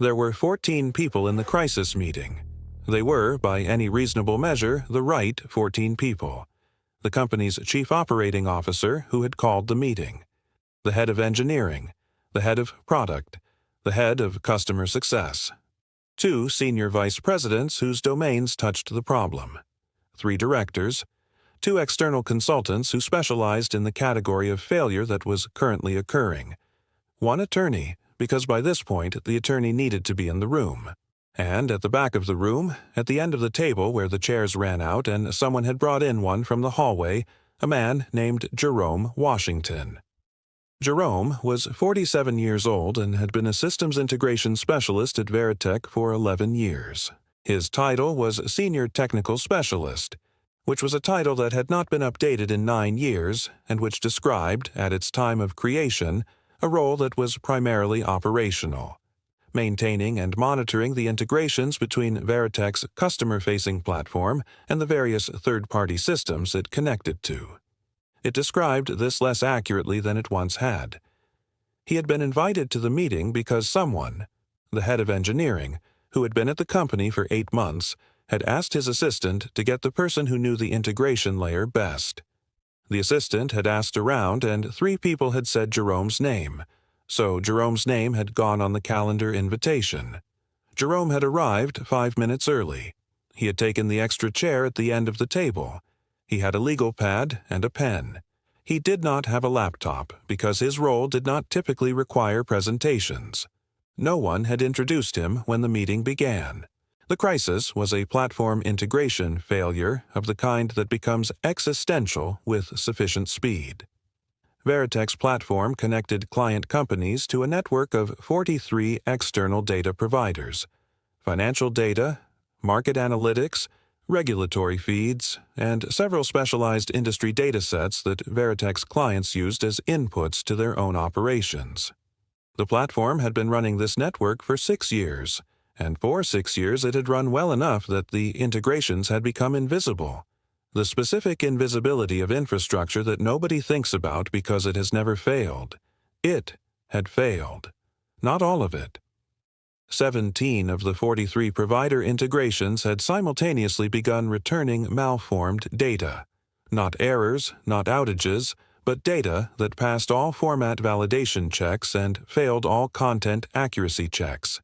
There were 14 people in the crisis meeting. They were, by any reasonable measure, the right 14 people. The company's chief operating officer who had called the meeting, the head of engineering, the head of product, the head of customer success, 2 senior vice presidents whose domains touched the problem, 3 directors, 2 external consultants who specialized in the category of failure that was currently occurring, 1 attorney, because by this point the attorney needed to be in the room. And at the back of the room, at the end of the table where the chairs ran out and someone had brought in one from the hallway, a man named Jerome Washington. Jerome was 47 years old and had been a systems integration specialist at Veritek for 11 years. His title was Senior Technical Specialist, which was a title that had not been updated in 9 years and which described, at its time of creation, a role that was primarily operational, maintaining and monitoring the integrations between Veritek's customer-facing platform and the various third-party systems it connected to. It described this less accurately than it once had. He had been invited to the meeting because someone, the head of engineering, who had been at the company for 8 months, had asked his assistant to get the person who knew the integration layer best. The assistant had asked around, and 3 people had said Jerome's name, so Jerome's name had gone on the calendar invitation. Jerome had arrived 5 minutes early. He had taken the extra chair at the end of the table. He had a legal pad and a pen. He did not have a laptop because his role did not typically require presentations. No one had introduced him when the meeting began. The crisis was a platform integration failure of the kind that becomes existential with sufficient speed. Veritek's platform connected client companies to a network of 43 external data providers, financial data, market analytics, regulatory feeds, and several specialized industry datasets that Veritek's clients used as inputs to their own operations. The platform had been running this network for 6 years, and for 6 years it had run well enough that the integrations had become invisible. The specific invisibility of infrastructure that nobody thinks about because it has never failed. It had failed. Not all of it. 17 of the 43 provider integrations had simultaneously begun returning malformed data. Not errors, not outages, but data that passed all format validation checks and failed all content accuracy checks.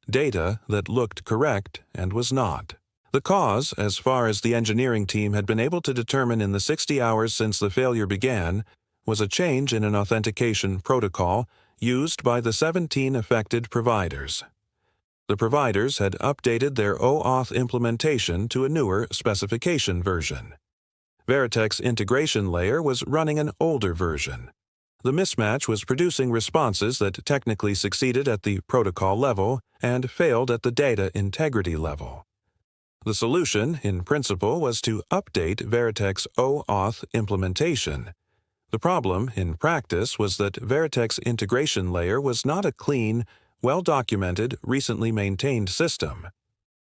Data that looked correct and was not. The cause, as far as the engineering team had been able to determine in the 60 hours since the failure began, was a change in an authentication protocol used by the 17 affected providers. The providers had updated their OAuth implementation to a newer specification version. Veritek's integration layer was running an older version. The mismatch was producing responses that technically succeeded at the protocol level and failed at the data integrity level. The solution, in principle, was to update Veritek's OAuth implementation. The problem, in practice, was that Veritek's integration layer was not a clean, well-documented, recently maintained system.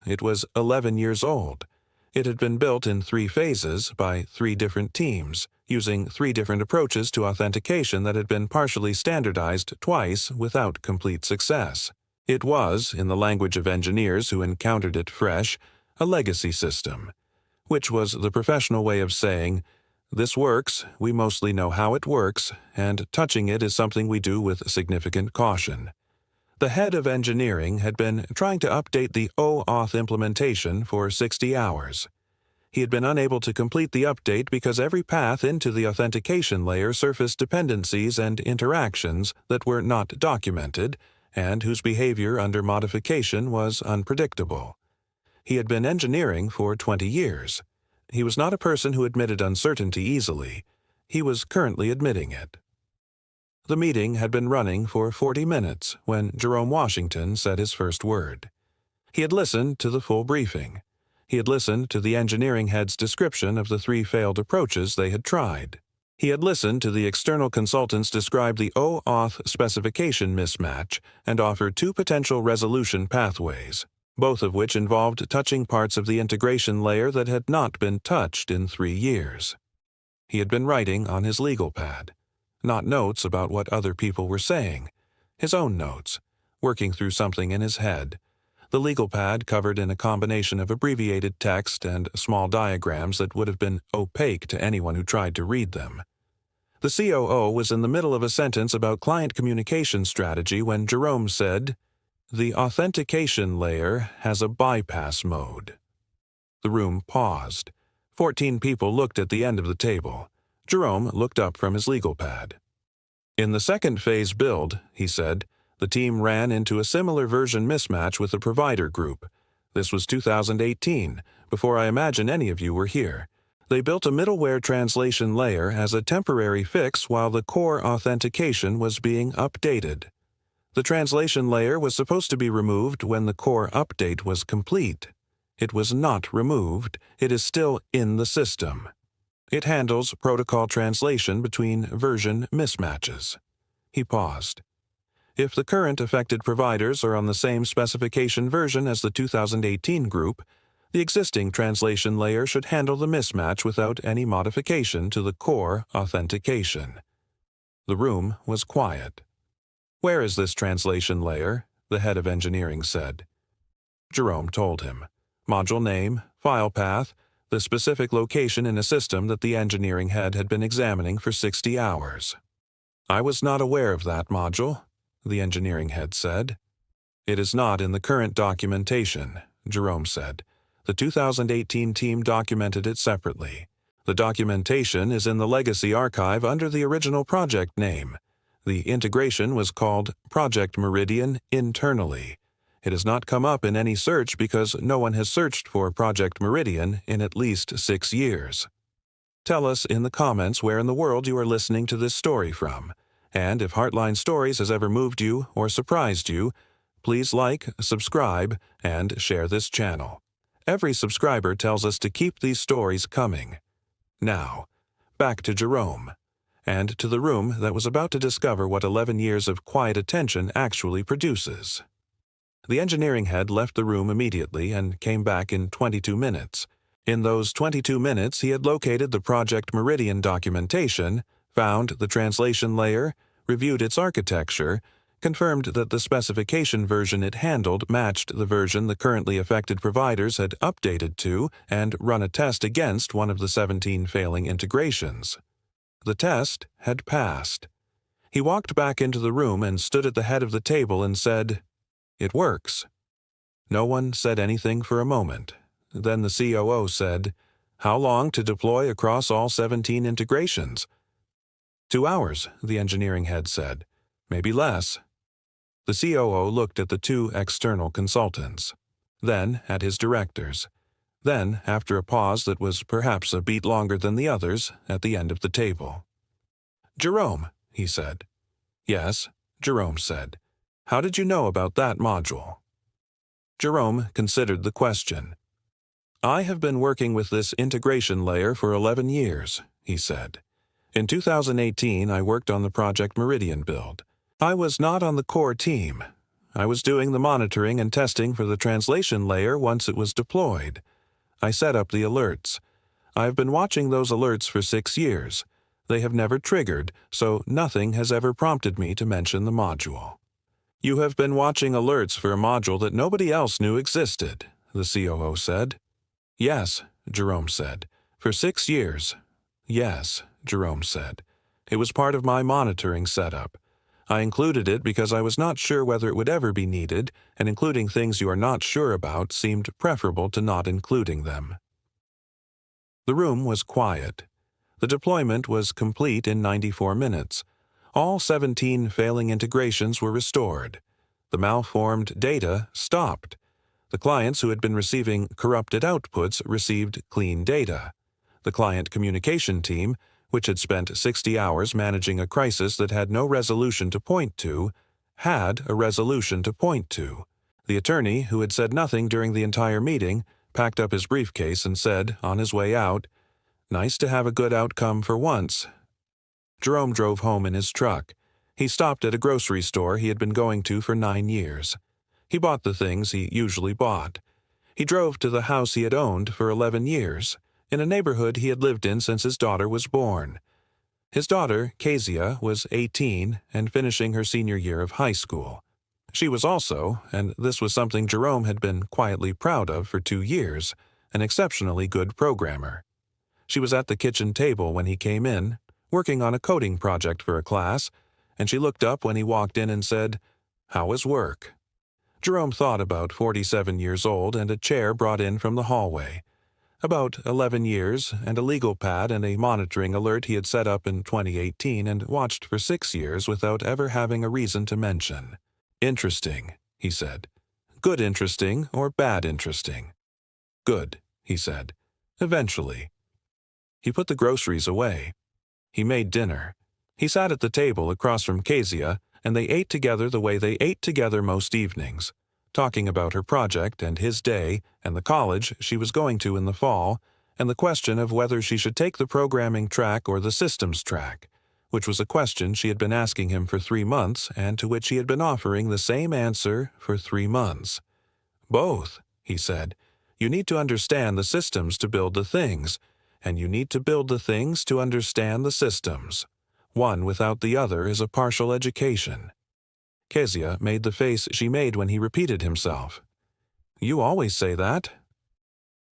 It was 11 years old. It had been built in 3 phases by 3 different teams, using 3 different approaches to authentication that had been partially standardized twice without complete success. It was, in the language of engineers who encountered it fresh, a legacy system, which was the professional way of saying, "This works, we mostly know how it works, and touching it is something we do with significant caution." The head of engineering had been trying to update the OAuth implementation for 60 hours. He had been unable to complete the update because every path into the authentication layer surfaced dependencies and interactions that were not documented and whose behavior under modification was unpredictable. He had been engineering for 20 years. He was not a person who admitted uncertainty easily. He was currently admitting it. The meeting had been running for 40 minutes when Jerome Washington said his first word. He had listened to the full briefing. He had listened to the engineering head's description of the 3 failed approaches they had tried. He had listened to the external consultants describe the OAuth specification mismatch and offer 2 potential resolution pathways, both of which involved touching parts of the integration layer that had not been touched in 3 years. He had been writing on his legal pad. Not notes about what other people were saying, his own notes, working through something in his head. The legal pad covered in a combination of abbreviated text and small diagrams that would have been opaque to anyone who tried to read them. The COO was in the middle of a sentence about client communication strategy when Jerome said, "The authentication layer has a bypass mode." The room paused. 14 people looked at the end of the table. Jerome looked up from his legal pad. "In the second phase build," he said, "the team ran into a similar version mismatch with the provider group. This was 2018, before I imagine any of you were here. They built a middleware translation layer as a temporary fix while the core authentication was being updated. The translation layer was supposed to be removed when the core update was complete. It was not removed. It is still in the system. It handles protocol translation between version mismatches." He paused. "If the current affected providers are on the same specification version as the 2018 group, the existing translation layer should handle the mismatch without any modification to the core authentication." The room was quiet. "Where is this translation layer?" the head of engineering said. Jerome told him. Module name, file path, the specific location in a system that the engineering head had been examining for 60 hours. "I was not aware of that module," the engineering head said. "It is not in the current documentation," Jerome said. "The 2018 team documented it separately. The documentation is in the legacy archive under the original project name. The integration was called Project Meridian internally. It has not come up in any search because no one has searched for Project Meridian in at least 6 years. Tell us in the comments where in the world you are listening to this story from. And if HeartLine Stories has ever moved you or surprised you, please like, subscribe, and share this channel. Every subscriber tells us to keep these stories coming. Now, back to Jerome, and to the room that was about to discover what 11 years of quiet attention actually produces. The engineering head left the room immediately and came back in 22 minutes. In those 22 minutes, he had located the Project Meridian documentation, found the translation layer, reviewed its architecture, confirmed that the specification version it handled matched the version the currently affected providers had updated to, and run a test against one of the 17 failing integrations. The test had passed. He walked back into the room and stood at the head of the table and said, "It works." No one said anything for a moment. Then the COO said, "How long to deploy across all 17 integrations?" 2 hours, the engineering head said. "Maybe less." The COO looked at the 2 external consultants, then at his directors, then, after a pause that was perhaps a beat longer than the others, at the end of the table. "Jerome," he said. "Yes," Jerome said. "How did you know about that module?" Jerome considered the question. "I have been working with this integration layer for 11 years, he said. "In 2018, I worked on the Project Meridian build. I was not on the core team. I was doing the monitoring and testing for the translation layer once it was deployed. I set up the alerts. I have been watching those alerts for 6 years. They have never triggered, so nothing has ever prompted me to mention the module." "You have been watching alerts for a module that nobody else knew existed," the COO said. "Yes," Jerome said. "For 6 years." "Yes," Jerome said. "It was part of my monitoring setup. I included it because I was not sure whether it would ever be needed, and including things you are not sure about seemed preferable to not including them." The room was quiet. The deployment was complete in 94 minutes. All 17 failing integrations were restored. The malformed data stopped. The clients who had been receiving corrupted outputs received clean data. The client communication team, which had spent 60 hours managing a crisis that had no resolution to point to, had a resolution to point to. The attorney, who had said nothing during the entire meeting, packed up his briefcase and said, on his way out, "Nice to have a good outcome for once." Jerome drove home in his truck. He stopped at a grocery store he had been going to for 9 years. He bought the things he usually bought. He drove to the house he had owned for 11 years, in a neighborhood he had lived in since his daughter was born. His daughter, Kezia, was 18 and finishing her senior year of high school. She was also, and this was something Jerome had been quietly proud of for 2 years, an exceptionally good programmer. She was at the kitchen table when he came in, working on a coding project for a class, and she looked up when he walked in and said, "How was work?" Jerome thought about 47 years old and a chair brought in from the hallway. About 11 years and a legal pad and a monitoring alert he had set up in 2018 and watched for 6 years without ever having a reason to mention. "Interesting," he said. "Good interesting or bad interesting?" "Good," he said. "Eventually." He put the groceries away. He made dinner. He sat at the table across from Kezia, and they ate together the way they ate together most evenings, talking about her project and his day and the college she was going to in the fall, and the question of whether she should take the programming track or the systems track, which was a question she had been asking him for 3 months and to which he had been offering the same answer for 3 months. "Both," he said. "You need to understand the systems to build the things, and you need to build the things to understand the systems. One without the other is a partial education." Kezia made the face she made when he repeated himself. "You always say that."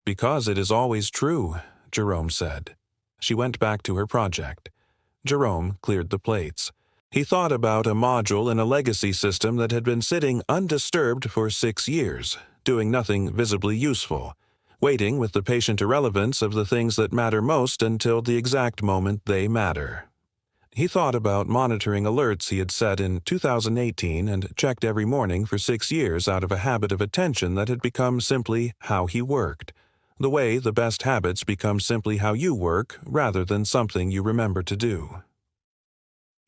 "Because it is always true," Jerome said. She went back to her project. Jerome cleared the plates. He thought about a module in a legacy system that had been sitting undisturbed for 6 years, doing nothing visibly useful, waiting with the patient irrelevance of the things that matter most until the exact moment they matter. He thought about monitoring alerts he had set in 2018 and checked every morning for 6 years out of a habit of attention that had become simply how he worked, the way the best habits become simply how you work rather than something you remember to do.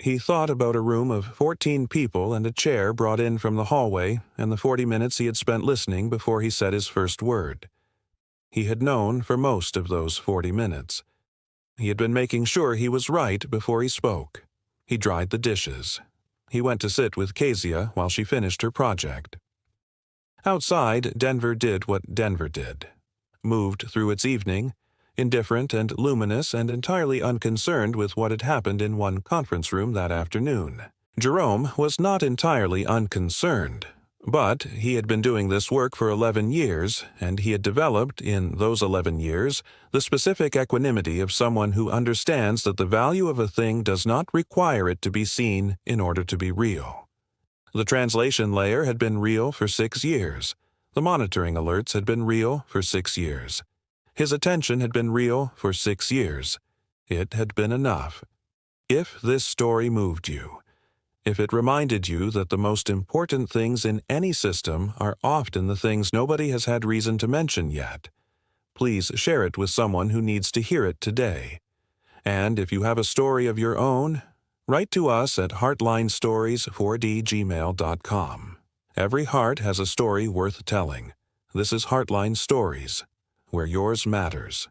He thought about a room of 14 people and a chair brought in from the hallway and the 40 minutes he had spent listening before he said his first word. He had known for most of those 40 minutes. He had been making sure he was right before he spoke. He dried the dishes. He went to sit with Kezia while she finished her project. Outside, Denver did what Denver did. Moved through its evening, indifferent and luminous and entirely unconcerned with what had happened in one conference room that afternoon. Jerome was not entirely unconcerned, but he had been doing this work for 11 years, and he had developed, in those 11 years, the specific equanimity of someone who understands that the value of a thing does not require it to be seen in order to be real. The translation layer had been real for 6 years. The monitoring alerts had been real for 6 years. His attention had been real for 6 years. It had been enough. If this story moved you, if it reminded you that the most important things in any system are often the things nobody has had reason to mention yet, please share it with someone who needs to hear it today. And if you have a story of your own, write to us at heartlinestories4d@gmail.com. Every heart has a story worth telling. This is HeartLine Stories, where yours matters.